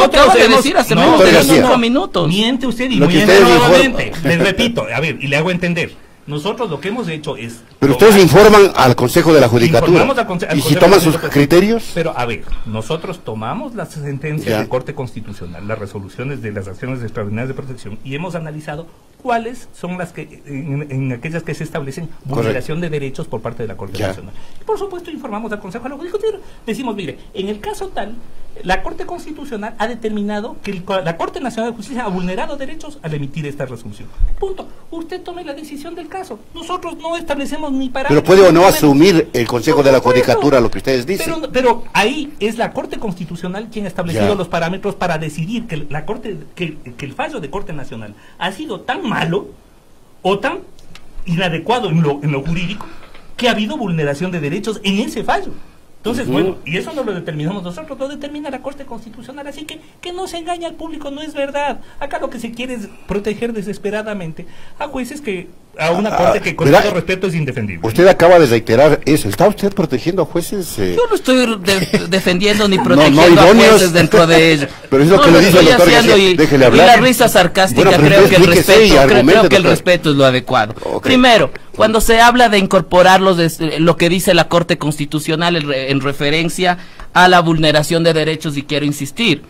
acaba de decir hace menos de 5 minutos. Miente usted y miente nuevamente. Les repito, a ver, y le hago entender. Nosotros lo que hemos hecho es... Pero ustedes informan al Consejo de la Judicatura. ¿Y si toman sus criterios? Pero a ver, nosotros tomamos las sentencias de Corte Constitucional, las resoluciones de las acciones extraordinarias de protección, y hemos analizado cuáles son las que, en aquellas que se establecen vulneración de derechos por parte de la Corte Nacional. Y por supuesto informamos al Consejo de la Judicatura. Decimos, mire, en el caso tal, la Corte Constitucional ha determinado que la Corte Nacional de Justicia ha vulnerado derechos al emitir esta resolución. Punto. Usted tome la decisión del caso. Nosotros no establecemos ni parámetros. Pero puede o no asumir el Consejo de la Judicatura lo que ustedes dicen. Pero ahí es la Corte Constitucional quien ha establecido los parámetros para decidir que la Corte, que el fallo de Corte Nacional ha sido tan malo o tan inadecuado en lo jurídico que ha habido vulneración de derechos en ese fallo. Entonces, bueno, y eso no lo determinamos nosotros, lo determina la Corte Constitucional, así que no se engañe al público, no es verdad. Acá lo que se quiere es proteger desesperadamente a jueces a una Corte que con todo respeto es indefendible. Usted acaba de reiterar eso, ¿está usted protegiendo a jueces? Yo no estoy defendiendo ni protegiendo a jueces dentro de ello. Pero es lo que le dice el doctor García, déjele hablar. Y la risa sarcástica, creo que el respeto es lo adecuado. Primero, cuando se habla de incorporar lo que dice la Corte Constitucional en referencia a la vulneración de derechos, y quiero insistir,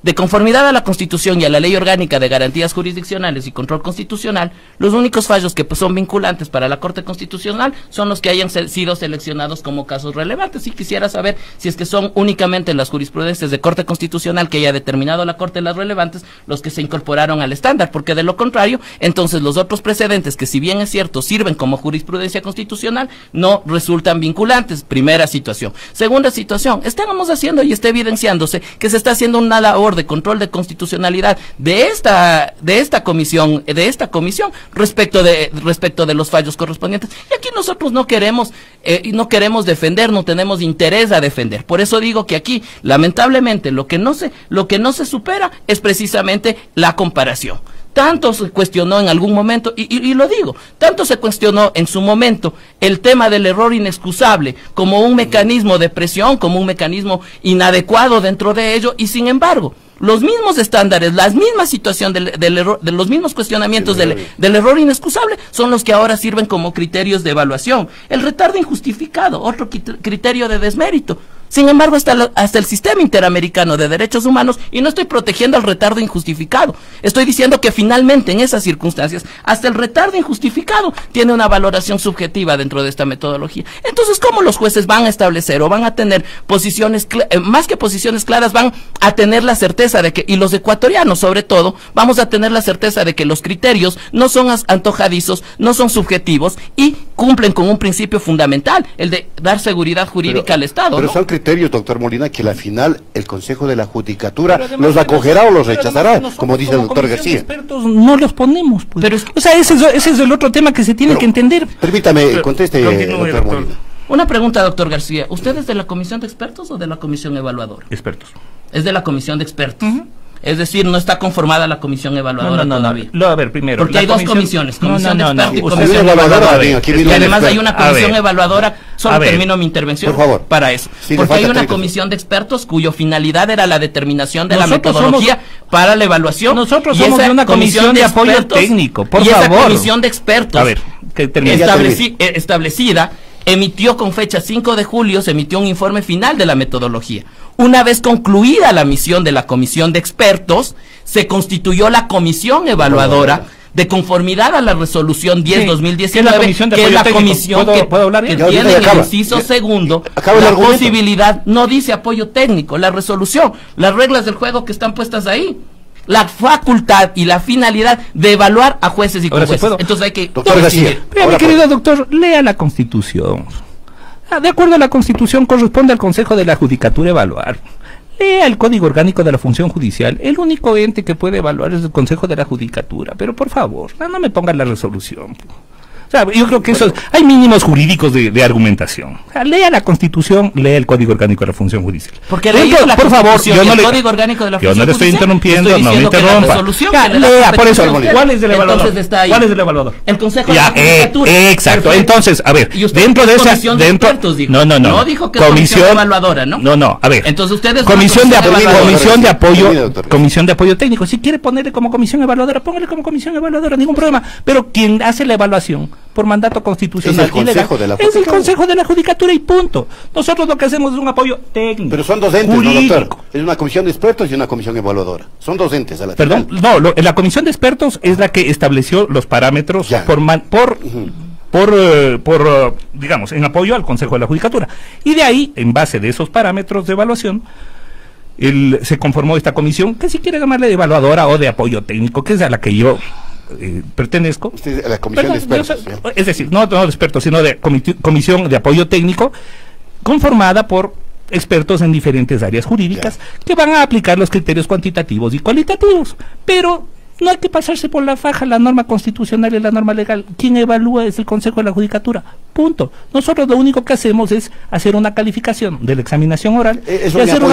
de conformidad a la Constitución y a la Ley Orgánica de Garantías Jurisdiccionales y Control Constitucional, los únicos fallos que son vinculantes para la Corte Constitucional son los que hayan sido seleccionados como casos relevantes. Y quisiera saber si es que son únicamente las jurisprudencias de Corte Constitucional que haya determinado la Corte las relevantes los que se incorporaron al estándar, porque de lo contrario, entonces los otros precedentes, que si bien es cierto sirven como jurisprudencia constitucional, no resultan vinculantes. Primera situación. Segunda situación, estamos haciendo y está evidenciándose que se está haciendo una labor de control de constitucionalidad de esta comisión respecto de los fallos correspondientes, y aquí nosotros no queremos defender, no tenemos interés a defender. Por eso digo que aquí lamentablemente lo que no se supera es precisamente la comparación. Tanto se cuestionó en algún momento, y lo digo, tanto se cuestionó en su momento el tema del error inexcusable como un mecanismo de presión, como un mecanismo inadecuado dentro de ello, y sin embargo, los mismos estándares, la misma situación del error, de los mismos cuestionamientos del error inexcusable son los que ahora sirven como criterios de evaluación. El retardo injustificado, otro criterio de desmérito. Sin embargo, hasta el Sistema Interamericano de Derechos Humanos, y no estoy protegiendo al retardo injustificado, estoy diciendo que finalmente en esas circunstancias, hasta el retardo injustificado tiene una valoración subjetiva dentro de esta metodología. Entonces, ¿cómo los jueces van a establecer o van a tener posiciones, más que posiciones claras, van a tener la certeza de que, y los ecuatorianos sobre todo, vamos a tener la certeza de que los criterios no son antojadizos, no son subjetivos, y cumplen con un principio fundamental, el de dar seguridad jurídica al Estado. Pero ¿no? son criterios, doctor Molina, que al final el Consejo de la Judicatura los acogerá o los rechazará, como dice el doctor García. Expertos no los ponemos, pues. Pero o sea, ese es el otro tema que se tiene que entender. Permítame, conteste, doctor Molina. Una pregunta, doctor García. ¿Usted es de la comisión de expertos o de la comisión evaluadora? Expertos. Es de la comisión de expertos. Es decir, no está conformada la comisión evaluadora todavía. A ver, primero. Porque hay dos comisiones, comisión de expertos y Usted comisión viene evaluadora. aquí viene Y además un hay una comisión evaluadora, solo ver, termino mi intervención por favor. para eso. Sí, porque hay una 30 comisión de expertos cuya finalidad era la determinación de Nosotros la metodología para la evaluación. Nosotros y somos esa de una comisión de apoyo expertos, técnico, por y favor. esa comisión de expertos A ver, que termine. establecida emitió con fecha 5 de julio, se emitió un informe final de la metodología. Una vez concluida la misión de la comisión de expertos, se constituyó la comisión evaluadora de conformidad a la resolución 10/2019, que es la comisión que tiene en el inciso segundo la posibilidad, no dice apoyo técnico, la resolución, las reglas del juego que están puestas ahí, la facultad y la finalidad de evaluar a jueces y jueces. Entonces hay que... Doctor García, mi querido doctor, lea la Constitución. De acuerdo a la Constitución, corresponde al Consejo de la Judicatura evaluar. Lea el Código Orgánico de la Función Judicial. El único ente que puede evaluar es el Consejo de la Judicatura. Pero por favor, no me pongan la resolución. O sea, yo creo que hay mínimos jurídicos de argumentación. O sea, lea la Constitución, lea el Código Orgánico de la Función Judicial. Porque por favor, yo no le Código Orgánico de la Función Yo no le estoy interrumpiendo, no me interrumpa. Lea, por eso, ¿cuál es el evaluador? ¿Cuál es el evaluador? El Consejo de la Judicatura. Exacto. Entonces, a ver, dentro de esa no dijo que comisión evaluadora, ¿no? No, a ver. Entonces ustedes comisión de apoyo técnico. Si quiere ponerle como comisión evaluadora, póngale como comisión evaluadora, ningún problema. Pero quien hace la evaluación por mandato constitucional es el Consejo de la Judicatura y punto. Nosotros lo que hacemos es un apoyo técnico. Pero son dos entes, ¿no, doctor? Es una comisión de expertos y una comisión evaluadora. Son dos entes a la final. La comisión de expertos es la que estableció los parámetros digamos, en apoyo al Consejo de la Judicatura. Y de ahí, en base de esos parámetros de evaluación, se conformó esta comisión, que si quiere llamarle de evaluadora o de apoyo técnico, que es a la que yo pertenezco. Usted, la comisión de expertos. Es decir, no de expertos, sino de comisión de apoyo técnico, conformada por expertos en diferentes áreas jurídicas que van a aplicar los criterios cuantitativos y cualitativos. Pero no hay que pasarse por la faja la norma constitucional y la norma legal. Quien evalúa es el Consejo de la Judicatura. Punto. Nosotros lo único que hacemos es hacer una calificación de la examinación oral y hacer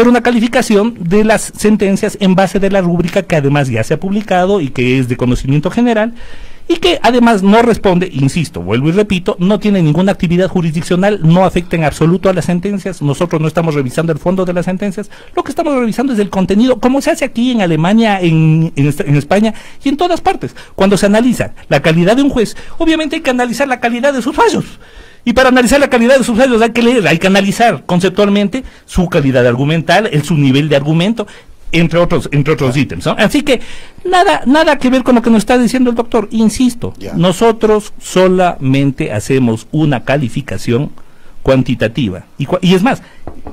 una calificación de las sentencias en base de la rúbrica que además ya se ha publicado y que es de conocimiento general. Y que además no responde, insisto, vuelvo y repito, no tiene ninguna actividad jurisdiccional, no afecta en absoluto a las sentencias. Nosotros no estamos revisando el fondo de las sentencias, lo que estamos revisando es el contenido, como se hace aquí en Alemania, en España y en todas partes. Cuando se analiza la calidad de un juez, obviamente hay que analizar la calidad de sus fallos. Y para analizar la calidad de sus fallos hay que leer, hay que analizar conceptualmente su calidad argumental, su nivel de argumento, entre otros ítems, ¿no? Así que nada que ver con lo que nos está diciendo el doctor. Insisto, nosotros solamente hacemos una calificación cuantitativa. Y es más,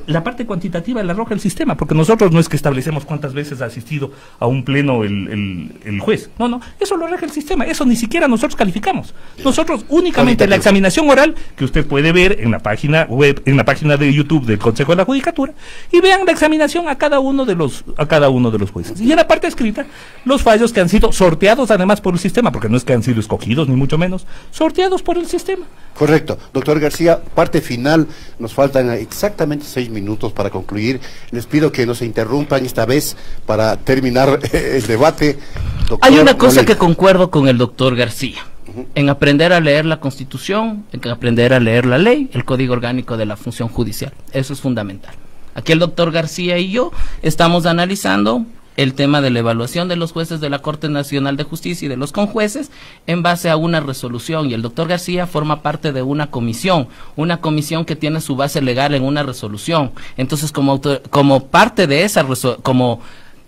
la parte cuantitativa la arroja el sistema, porque nosotros no es que establecemos cuántas veces ha asistido a un pleno el juez. No, eso lo arroja el sistema, eso ni siquiera nosotros calificamos. Nosotros únicamente la examinación oral, que usted puede ver en la página web, en la página de YouTube del Consejo de la Judicatura, y vean la examinación a cada uno de los jueces. Y en la parte escrita, los fallos que han sido sorteados además por el sistema, porque no es que han sido escogidos, ni mucho menos, sorteados por el sistema. Correcto. Doctor García, parte final, nos faltan exactamente 6 minutos para concluir. Les pido que no se interrumpan esta vez para terminar el debate. Hay una cosa que concuerdo con el doctor García, en aprender a leer la Constitución, en aprender a leer la ley, el Código Orgánico de la Función Judicial. Eso es fundamental. Aquí el doctor García y yo estamos analizando el tema de la evaluación de los jueces de la Corte Nacional de Justicia y de los conjueces en base a una resolución, y el doctor García forma parte de una comisión que tiene su base legal en una resolución. Entonces, como parte de esa como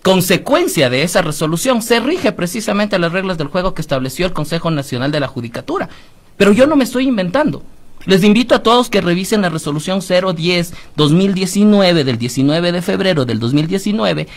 consecuencia de esa resolución, se rige precisamente a las reglas del juego que estableció el Consejo Nacional de la Judicatura. Pero yo no me estoy inventando. Les invito a todos que revisen la resolución 010/2019 del 19 de febrero del 2019,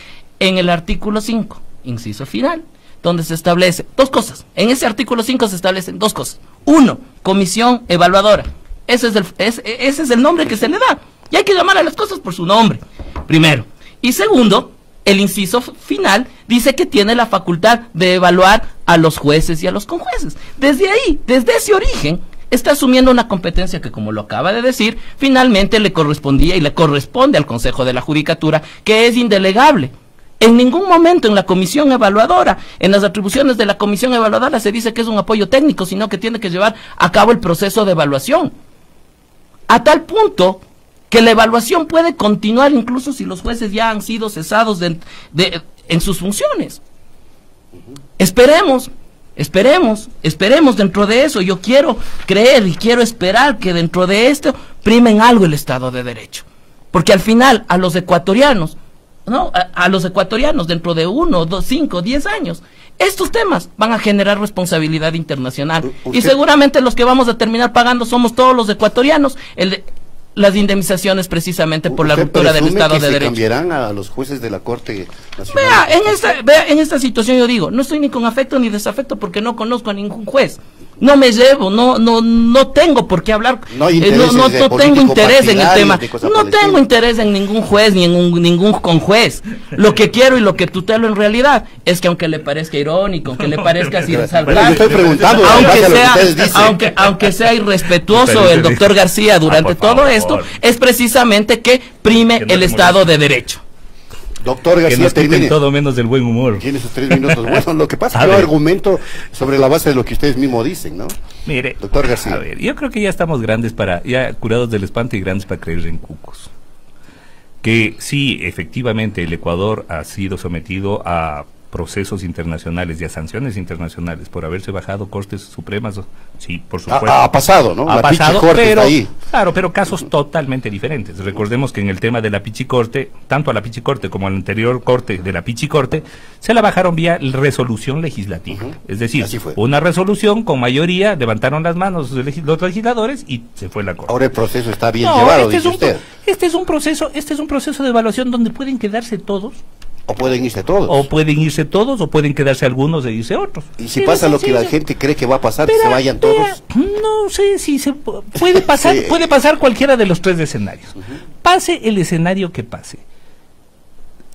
en el artículo 5, inciso final, donde se establece dos cosas. En ese artículo 5 se establecen dos cosas. Uno, comisión evaluadora. Ese es el nombre que se le da. Y hay que llamar a las cosas por su nombre, primero. Y segundo, el inciso final dice que tiene la facultad de evaluar a los jueces y a los conjueces. Desde ahí, desde ese origen, está asumiendo una competencia que, como lo acaba de decir, finalmente le correspondía y le corresponde al Consejo de la Judicatura, que es indelegable. En ningún momento en la comisión evaluadora, en las atribuciones de la comisión evaluadora se dice que es un apoyo técnico, sino que tiene que llevar a cabo el proceso de evaluación. A tal punto que la evaluación puede continuar incluso si los jueces ya han sido cesados en sus funciones. Esperemos dentro de eso. Yo quiero creer y quiero esperar que dentro de esto primen algo el Estado de Derecho. Porque al final a los ecuatorianos, ¿no? A los ecuatorianos dentro de 1, 2, 5, 10 años, estos temas van a generar responsabilidad internacional. Y seguramente los que vamos a terminar pagando somos todos los ecuatorianos. Las indemnizaciones precisamente por la ruptura del Estado de Derecho. ¿Cambiarán a los jueces de la Corte Nacional? Vea, en esta situación yo digo, no estoy ni con afecto ni desafecto porque no conozco a ningún juez. No me llevo, no tengo por qué hablar, no tengo interés en el tema, no tengo interés en ningún juez ni en ningún conjuez. Lo que quiero y lo que tutelo en realidad es que, aunque le parezca irónico, aunque le parezca así salvaje, aunque sea irrespetuoso el doctor García durante todo esto, es precisamente que prime el Estado de Derecho. Doctor García, termine todo menos del buen humor. Tiene sus 3 minutos. Bueno, lo que pasa es que yo argumento sobre la base de lo que ustedes mismos dicen, ¿no? Mire, doctor García. A ver, yo creo que ya estamos grandes ya curados del espanto y grandes para creer en cucos. Que sí, efectivamente, el Ecuador ha sido sometido a procesos internacionales y a sanciones internacionales por haberse bajado Cortes Supremas, sí, por supuesto. Ha pasado, ¿no? Ha pasado, pero casos totalmente diferentes. Recordemos que en el tema de la Pichicorte, tanto a la Pichicorte como al anterior corte de la Pichicorte, se la bajaron vía resolución legislativa. Es decir, una resolución con mayoría, levantaron las manos los legisladores y se fue la Corte. Ahora el proceso está bien llevado, dice usted. Este es un proceso de evaluación donde pueden quedarse todos. O pueden irse todos. O pueden quedarse algunos e irse otros. Y si pasa lo que la gente cree que va a pasar, que se vayan todos. No sé si puede pasar, sí. Puede pasar cualquiera de los 3 escenarios. Pase el escenario que pase.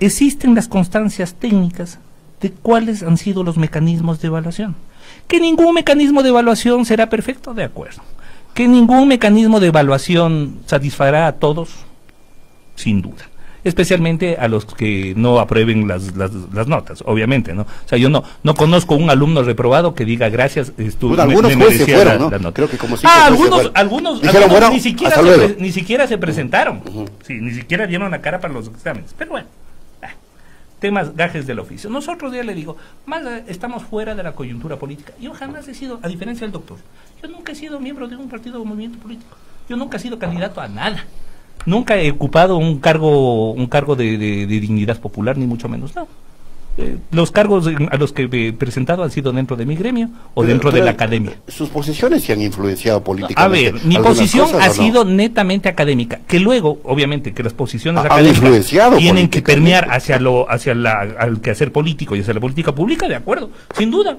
Existen las constancias técnicas de cuáles han sido los mecanismos de evaluación. Que ningún mecanismo de evaluación será perfecto, de acuerdo. Que ningún mecanismo de evaluación satisfará a todos, sin duda. Especialmente a los que no aprueben las notas, obviamente, ¿no? O sea, yo no conozco un alumno reprobado que diga gracias, algunos jueces fueron, ¿no? La nota. Creo que como algunos bueno, ni siquiera se presentaron, sí, ni siquiera dieron la cara para los exámenes, pero bueno, temas gajes del oficio. Nosotros, ya le digo, más estamos fuera de la coyuntura política. Yo jamás he sido, a diferencia del doctor, yo nunca he sido miembro de un partido o movimiento político, yo nunca he sido candidato a nada. Nunca he ocupado un cargo de dignidad popular, ni mucho menos, no. Los cargos a los que me he presentado han sido dentro de mi gremio o dentro de la academia. Sus posiciones se han influenciado políticamente. A ver, mi posición ha sido netamente académica, que luego, obviamente, que las posiciones académicas tienen que permear al quehacer político y hacia la política pública, de acuerdo, sin duda.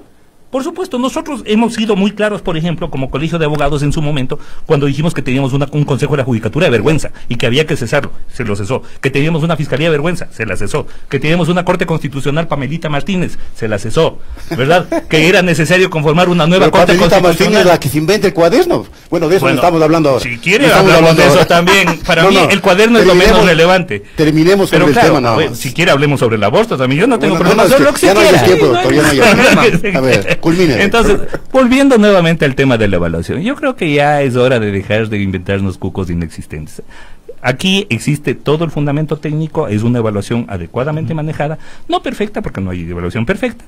Por supuesto, nosotros hemos sido muy claros, por ejemplo, como Colegio de Abogados en su momento, cuando dijimos que teníamos un Consejo de la Judicatura de vergüenza y que había que cesarlo, se lo cesó. Que teníamos una Fiscalía de vergüenza, se la cesó. Que teníamos una Corte Constitucional, Pamelita Martínez, se la cesó. ¿Verdad? Que era necesario conformar una nueva Corte Constitucional. Pamelita Martínez es la que se inventa el cuaderno. Bueno, de eso no estamos hablando ahora. Si quiere, hablamos de eso también. Para mí, el cuaderno es lo menos relevante. Terminemos sobre el tema nada más. Si quiere, hablemos sobre el aborto también. Yo no tengo problema. Ya no hay tiempo, doctor, ya no hay tiempo. A ver, culmine. Entonces, volviendo nuevamente al tema de la evaluación, yo creo que ya es hora de dejar de inventarnos cucos inexistentes. Aquí existe todo el fundamento técnico, es una evaluación adecuadamente manejada, no perfecta porque no hay evaluación perfecta,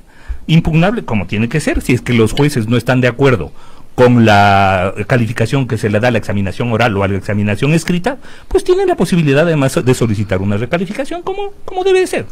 impugnable como tiene que ser, si es que los jueces no están de acuerdo con la calificación que se le da a la examinación oral o a la examinación escrita, pues tienen la posibilidad además de solicitar una recalificación como debe de ser.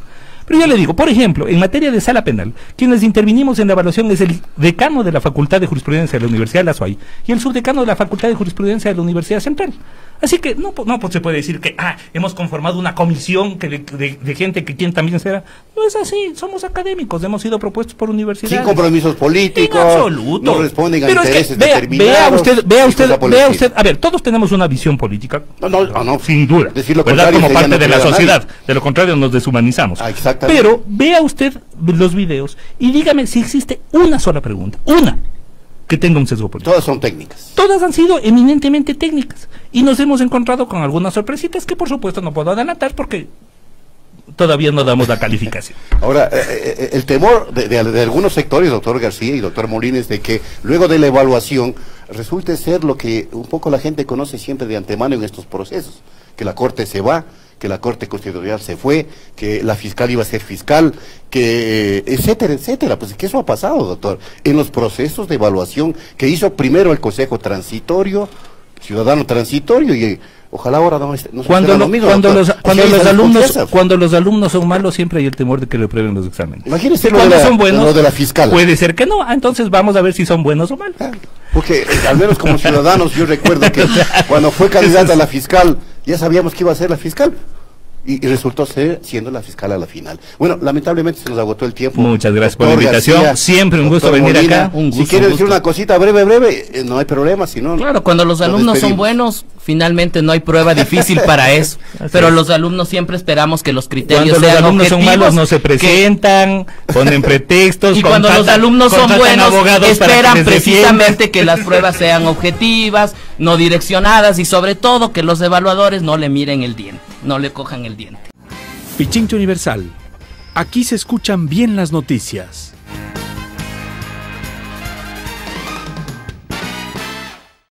Pero yo le digo, por ejemplo, en materia de sala penal, quienes intervinimos en la evaluación es el decano de la Facultad de Jurisprudencia de la Universidad de la SUAY y el subdecano de la Facultad de Jurisprudencia de la Universidad Central. Así que no se puede decir que hemos conformado una comisión de gente que quien también será. No es así, somos académicos, hemos sido propuestos por universidades. Sin compromisos políticos, en absoluto. No responden a pero intereses es que, determinados. Vea usted, a ver, todos tenemos una visión política. No, sin duda. Decir lo ¿verdad? contrario Como parte no de la creer a sociedad. nadie. De lo contrario nos deshumanizamos. Exactamente. Pero vea usted los videos y dígame si existe una sola pregunta, una, que tenga un sesgo político. Todas son técnicas. Todas han sido eminentemente técnicas y nos hemos encontrado con algunas sorpresitas que por supuesto no puedo adelantar porque todavía no damos la calificación. Ahora, el temor de algunos sectores, doctor García y doctor Molines, de que luego de la evaluación resulte ser lo que un poco la gente conoce siempre de antemano en estos procesos, que la Corte se va, que la Corte Constitucional se fue, que la fiscal iba a ser fiscal, que etcétera, etcétera. Pues que eso ha pasado, doctor, en los procesos de evaluación que hizo primero el Consejo Transitorio, Ciudadano Transitorio, y ojalá ahora no cuando lo mismo, cuando los alumnos son malos siempre hay el temor de que reprueben los exámenes. Imagínese cuando son buenos, lo de la fiscal. Puede ser que no, entonces vamos a ver si son buenos o malos. Porque al menos como ciudadanos yo recuerdo que cuando fue candidata a la fiscal ya sabíamos que iba a ser la fiscal. Y resultó siendo la fiscal a la final. Bueno, lamentablemente se nos agotó el tiempo. Muchas gracias por la invitación. García, siempre un gusto venir Molina, acá. Un gusto, si quiere decir una cosita breve, no hay problema. Si no, claro, cuando los alumnos son buenos, finalmente no hay prueba difícil para eso. Pero los alumnos siempre esperamos que los criterios cuando sean los alumnos objetivos, son malos no se presentan, ponen pretextos. Y cuando los alumnos son buenos, esperan precisamente que las pruebas sean objetivas, no direccionadas y sobre todo que los evaluadores no le miren el diente, no le cojan el diente. Pichincha Universal. Aquí se escuchan bien las noticias.